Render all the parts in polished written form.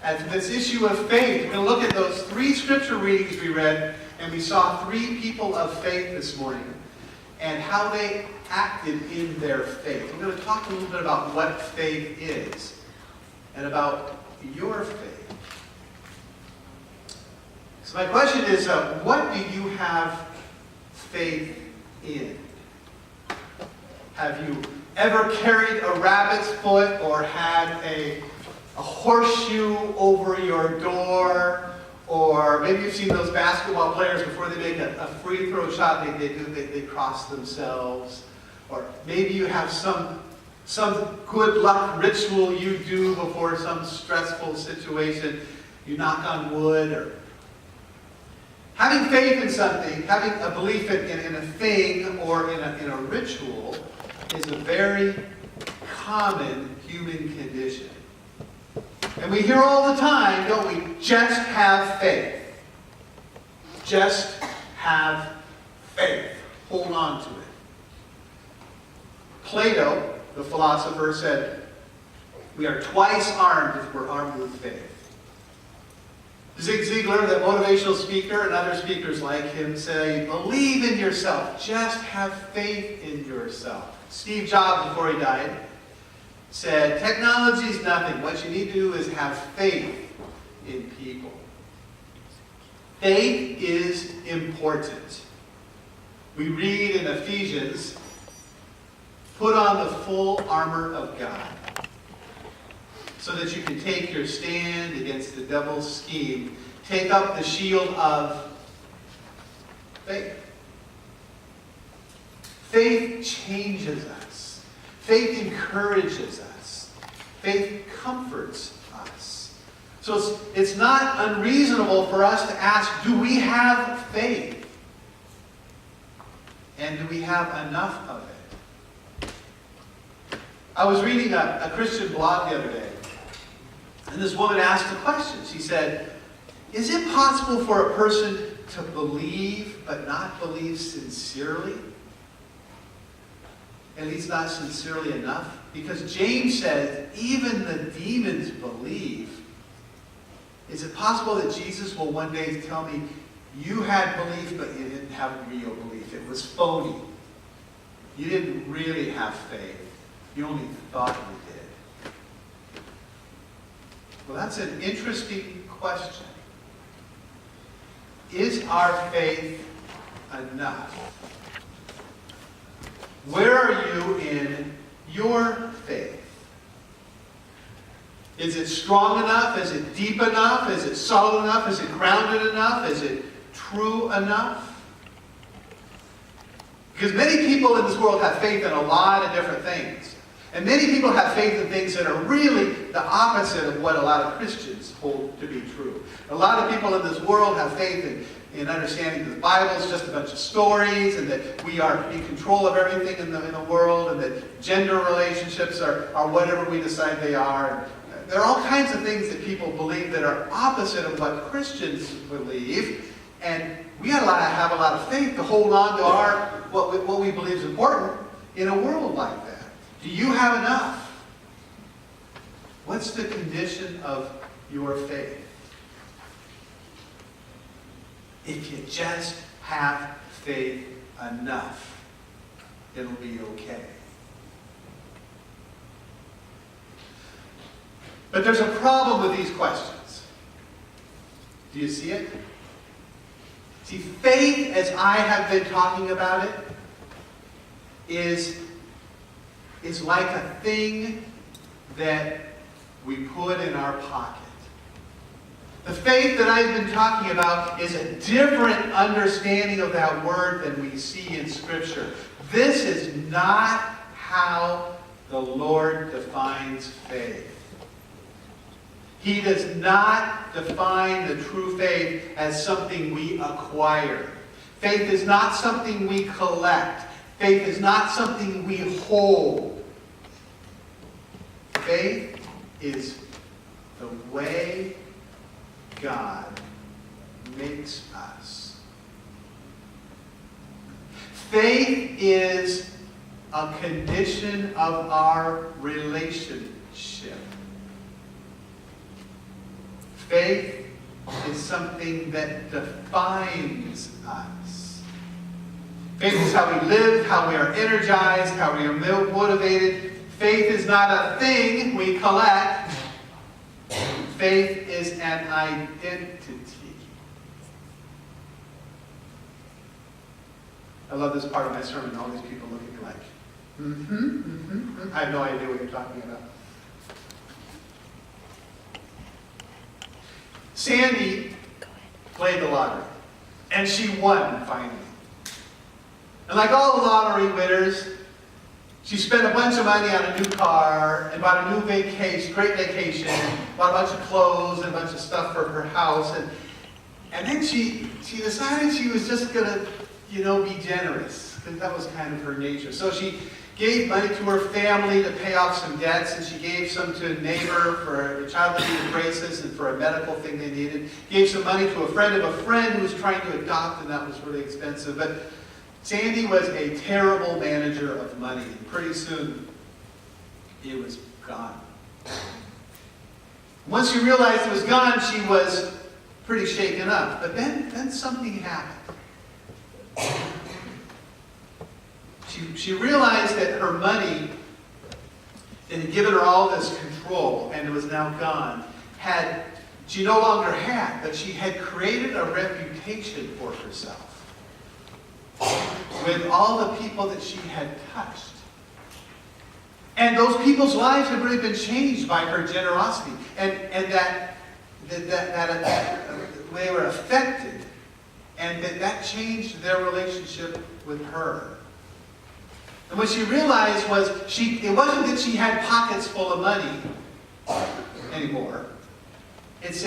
at this issue of faith. We're going to look at those 3 scripture readings we read, and we saw 3 people of faith this morning and how they acted in their faith. We're going to talk a little bit about what faith is and about your faith. So my question is, what do you have faith in? Have you ever carried a rabbit's foot or had a horseshoe over your door? Or maybe you've seen those basketball players before they make a free throw shot, they cross themselves. Or maybe you have some good luck ritual you do before some stressful situation. You knock on wood. Or having faith in something, having a belief in a thing or in a ritual is a very common human condition. And we hear all the time, don't we? Just have faith. Just have faith. Hold on to it. Plato, the philosopher, said, we are twice armed if we're armed with faith. Zig Ziglar, the motivational speaker, and other speakers like him say, believe in yourself. Just have faith in yourself. Steve Jobs, before he died, said, technology is nothing. What you need to do is have faith in people. Faith is important. We read in Ephesians, put on the full armor of God so that you can take your stand against the devil's scheme. Take up the shield of faith. Faith changes us. Faith encourages us. Faith comforts us. So it's not unreasonable for us to ask, do we have faith? And do we have enough of it? I was reading a Christian blog the other day, and this woman asked a question. She said, is it possible for a person to believe but not believe sincerely? At least not sincerely enough? Because James said, even the demons believe. Is it possible that Jesus will one day tell me, you had belief, but you didn't have real belief. It was phony. You didn't really have faith. You only thought you did. Well, that's an interesting question. Is our faith enough? Where are you in your faith? Is it strong enough? Is it deep enough? Is it solid enough? Is it grounded enough? Is it true enough? Because many people in this world have faith in a lot of different things. And many people have faith in things that are really the opposite of what a lot of Christians hold to be true. A lot of people in this world have faith in understanding that the Bible is just a bunch of stories, and that we are in control of everything in the world, and that gender relationships are whatever we decide they are. And there are all kinds of things that people believe that are opposite of what Christians believe. And we have a lot of faith to hold on to what we believe is important in a world like that. Do you have enough? What's the condition of your faith? If you just have faith enough, it'll be okay. But there's a problem with these questions. Do you see it? See, faith, as I have been talking about it, is like a thing that we put in our pocket. The faith that I've been talking about is a different understanding of that word than we see in Scripture. This is not how the Lord defines faith. He does not define the true faith as something we acquire. Faith is not something we collect. Faith is not something we hold. Faith is the way God makes us. Faith is a condition of our relationship. Faith is something that defines us. Faith is how we live, how we are energized, how we are motivated. Faith is not a thing we collect. Faith is an identity. I love this part of my sermon. All these people look at me like, I have no idea what you're talking about. Sandy played the lottery, and she won finally. And like all the lottery winners, she spent a bunch of money on a new car and bought a new vacation, great vacation, bought a bunch of clothes and a bunch of stuff for her house. And then she decided she was just going to, be generous, because that was kind of her nature. So she gave money to her family to pay off some debts, and she gave some to a neighbor for a child that needed braces and for a medical thing they needed. Gave some money to a friend of a friend who was trying to adopt, and that was really expensive. But Sandy was a terrible manager of money, and pretty soon it was gone. Once she realized it was gone, she was pretty shaken up. But then something happened. She realized that her money that had given her all this control and it was now gone, she no longer had, but she had created a reputation for herself with all the people that she had touched. And those people's lives had really been changed by her generosity. And that they were affected, and that changed their relationship with her. And what she realized was, it wasn't that she had pockets full of money anymore. It's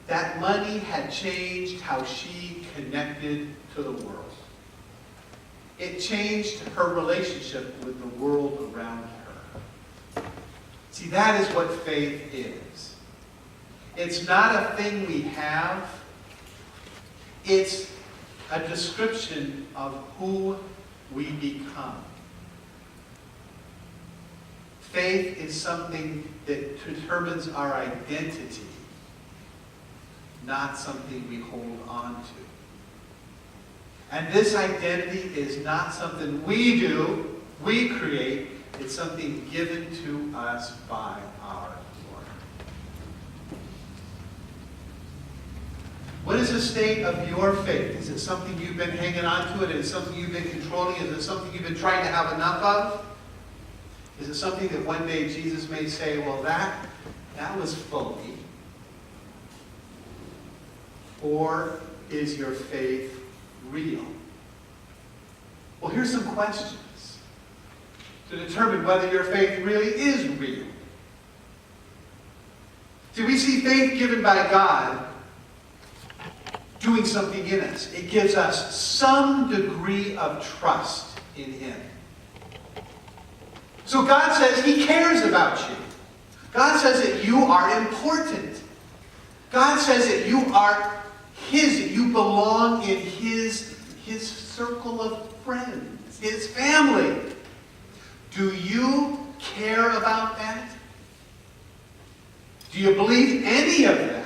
that money had changed how she connected to the world. It changed her relationship with the world around her. See, that is what faith is. It's not a thing we have. It's a description of who we become. Faith is something that determines our identity, not something we hold on to. And this identity is not something we do, we create. It's something given to us by our Lord. What is the state of your faith? Is it something you've been hanging on to? Is it something you've been controlling? Is it something you've been trying to have enough of? Is it something that one day Jesus may say, well, that was phony? Or is your faith real? Well, here's some questions to determine whether your faith really is real. See, we see faith given by God doing something in us. It gives us some degree of trust in Him. So God says He cares about you. God says that you are important. God says that you are His, that you belong in His circle of friends, His family. Do you care about that? Do you believe any of that?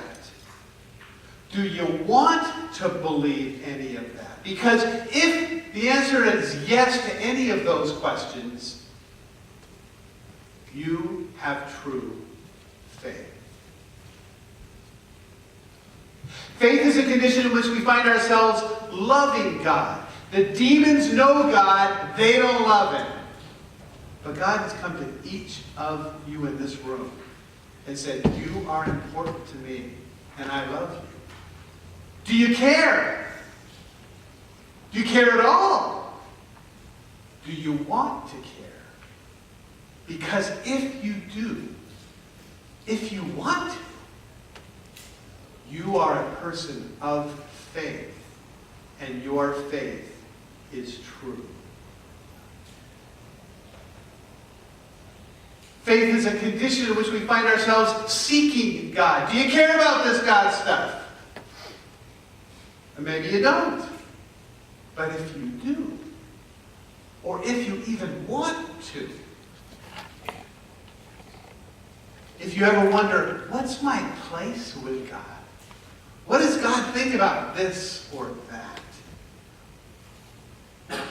Do you want to believe any of that? Because if the answer is yes to any of those questions, you have true faith. Faith is a condition in which we find ourselves loving God. The demons know God, they don't love Him. But God has come to each of you in this room and said, you are important to me, and I love you. Do you care? Do you care at all? Do you want to care? Because if you do, if you want to, you are a person of faith, and your faith is true. Faith is a condition in which we find ourselves seeking God. Do you care about this God stuff? And maybe you don't. But if you do, or if you even want to, If you ever wonder, what's my place with God? What does God think about this or that?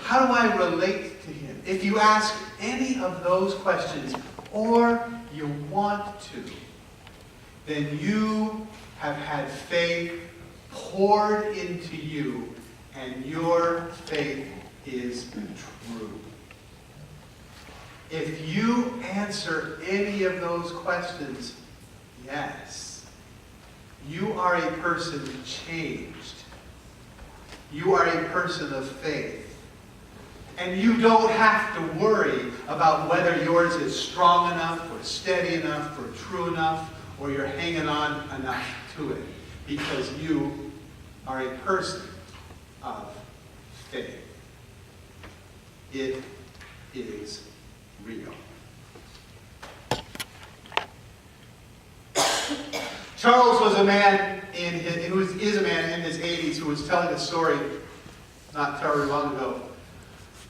How do I relate to him? If you ask any of those questions, or you want to, then you have had faith poured into you, and your faith is true. If you answer any of those questions, yes, you are a person changed. You are a person of faith. And you don't have to worry about whether yours is strong enough or steady enough or true enough or you're hanging on enough to it, because you are a person of faith. It is real. Charles was a man is a man in his 80s who was telling a story not terribly long ago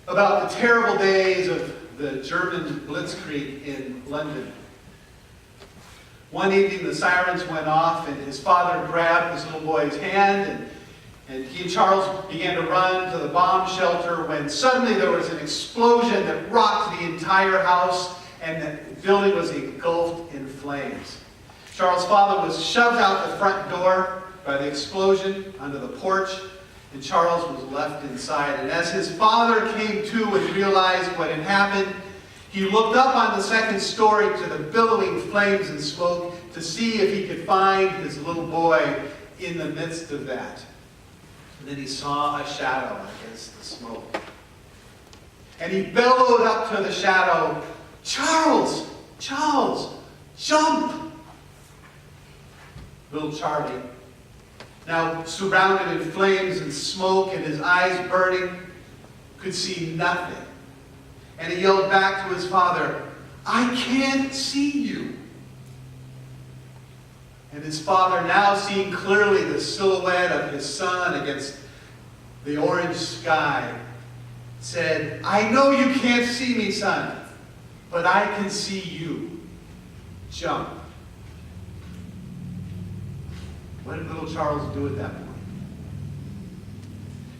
about the terrible days of the German blitzkrieg in London. One evening the sirens went off and his father grabbed his little boy's hand and he and Charles began to run to the bomb shelter when suddenly there was an explosion that rocked the entire house and the building was engulfed in flames. Charles' father was shoved out the front door by the explosion onto the porch, and Charles was left inside. And as his father came to and realized what had happened, he looked up on the second story to the billowing flames and smoke to see if he could find his little boy in the midst of that. And then he saw a shadow against the smoke. And he bellowed up to the shadow, "Charles! Charles! Jump!" Little Charlie, now surrounded in flames and smoke and his eyes burning, could see nothing. And he yelled back to his father, "I can't see you." And his father, now seeing clearly the silhouette of his son against the orange sky, said, "I know you can't see me, son, but I can see you. Jump." What did little Charles do at that point?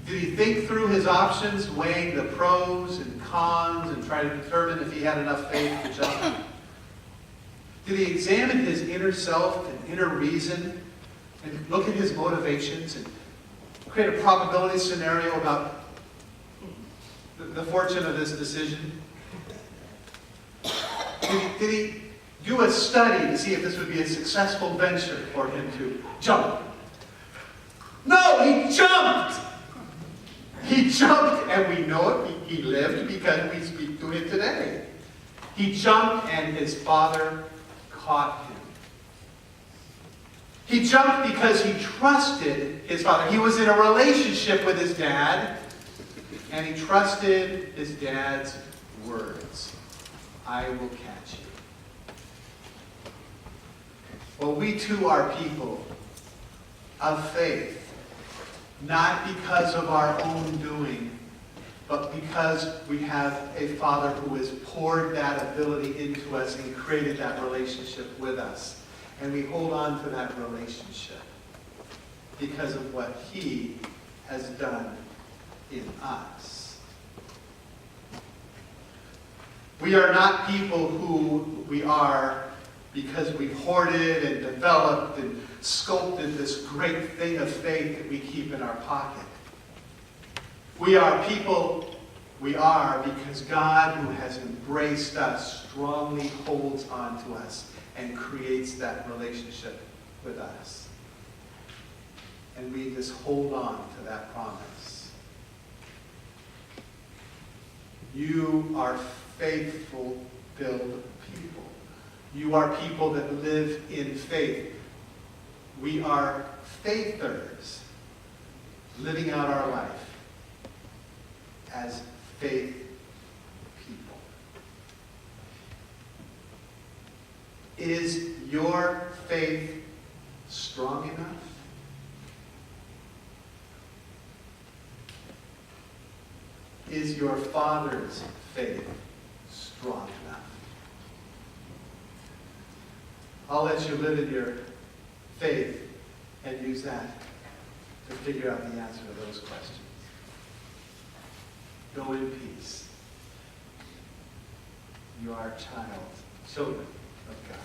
Did he think through his options, weighing the pros and cons, and try to determine if he had enough faith to jump? Did he examine his inner self and inner reason and look at his motivations and create a probability scenario about the fortune of this decision? Did he do a study to see if this would be a successful venture for him to jump? No, he jumped! He jumped, and we know it. He lived because we speak to him today. He jumped, and his father caught him. He jumped because he trusted his father. He was in a relationship with his dad, and he trusted his dad's words. "I will catch you." Well, we too are people of faith, not because of our own doing, but because we have a Father who has poured that ability into us and created that relationship with us. And we hold on to that relationship because of what He has done in us. We are not people who we are because we hoarded and developed and sculpted this great thing of faith that we keep in our pocket. We are people, we are because God, who has embraced us, strongly holds on to us and creates that relationship with us. And we just hold on to that promise. You are faithful-filled people. You are people that live in faith. We are faithers, living out our life as faith people. Is your faith strong enough? Is your Father's faith strong enough? I'll let you live in your faith and use that to figure out the answer to those questions. Go in peace. You are children of God.